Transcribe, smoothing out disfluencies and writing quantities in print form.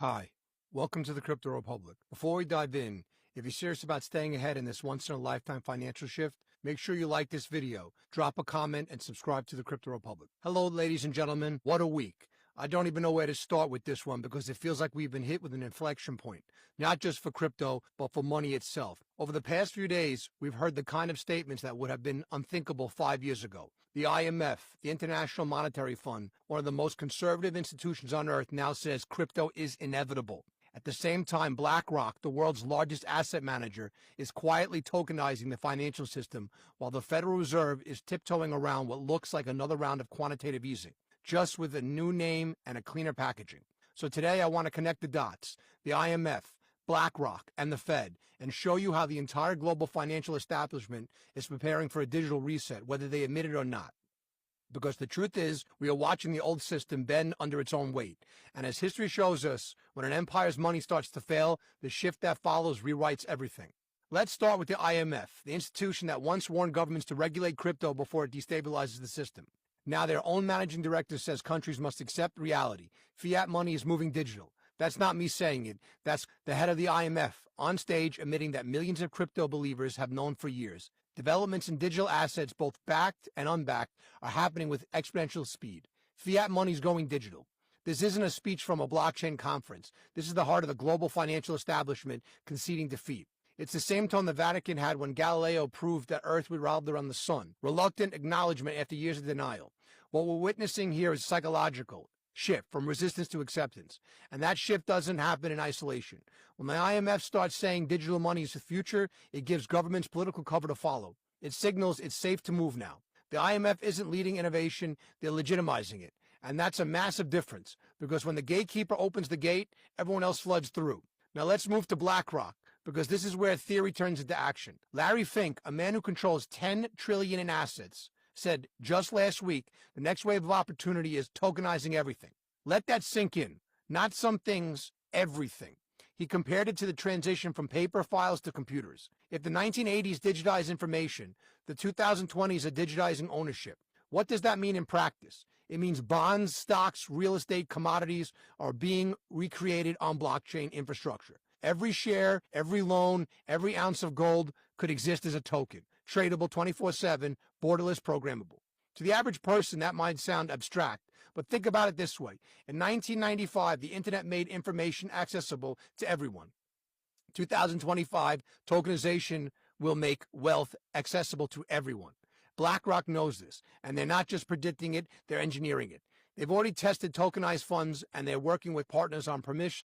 Hi, welcome to the Crypto Republic. Before we dive in, if you're serious about staying ahead in this once-in-a-lifetime financial shift, make sure you like this video, drop a comment, and subscribe to the Crypto Republic. Hello, ladies and gentlemen. What a week. I don't even know where to start with this one because it feels like we've been hit with an inflection point, not just for crypto, but for money itself. Over the past few days, we've heard the kind of statements that would have been unthinkable 5 years ago. The IMF, the International Monetary Fund, one of the most conservative institutions on earth, now says crypto is inevitable. At the same time, BlackRock, the world's largest asset manager, is quietly tokenizing the financial system while the Federal Reserve is tiptoeing around what looks like another round of quantitative easing, just with a new name and a cleaner packaging. So today I want to connect the dots, the IMF, BlackRock, and the Fed, and show you how the entire global financial establishment is preparing for a digital reset, whether they admit it or not. Because the truth is, we are watching the old system bend under its own weight. And as history shows us, when an empire's money starts to fail, the shift that follows rewrites everything. Let's start with the IMF, the institution that once warned governments to regulate crypto before it destabilizes the system. Now their own managing director says countries must accept reality. Fiat money is moving digital. That's not me saying it. That's the head of the IMF on stage admitting that millions of crypto believers have known for years. Developments in digital assets, both backed and unbacked, are happening with exponential speed. Fiat money is going digital. This isn't a speech from a blockchain conference. This is the heart of the global financial establishment conceding defeat. It's the same tone the Vatican had when Galileo proved that Earth revolved around the sun. Reluctant acknowledgement after years of denial. What we're witnessing here is psychological shift from resistance to acceptance. And that shift doesn't happen in isolation. When the IMF starts saying digital money is the future, it gives governments political cover to follow. It signals it's safe to move now. The IMF isn't leading innovation, they're legitimizing it. And that's a massive difference, because when the gatekeeper opens the gate, everyone else floods through. Now let's move to BlackRock, because this is where theory turns into action. Larry Fink, a man who controls $10 trillion in assets, said just last week, the next wave of opportunity is tokenizing everything. Let that sink in. Not some things, everything. He compared it to the transition from paper files to computers. If the 1980s digitized information, the 2020s are digitizing ownership. What does that mean in practice? It means bonds, stocks, real estate, commodities are being recreated on blockchain infrastructure. Every share, every loan, every ounce of gold could exist as a token, tradable 24/7, borderless, programmable. To the average person, that might sound abstract, but think about it this way. In 1995, the internet made information accessible to everyone. 2025, tokenization will make wealth accessible to everyone. BlackRock knows this, and they're not just predicting it, they're engineering it. They've already tested tokenized funds, and they're working with partners on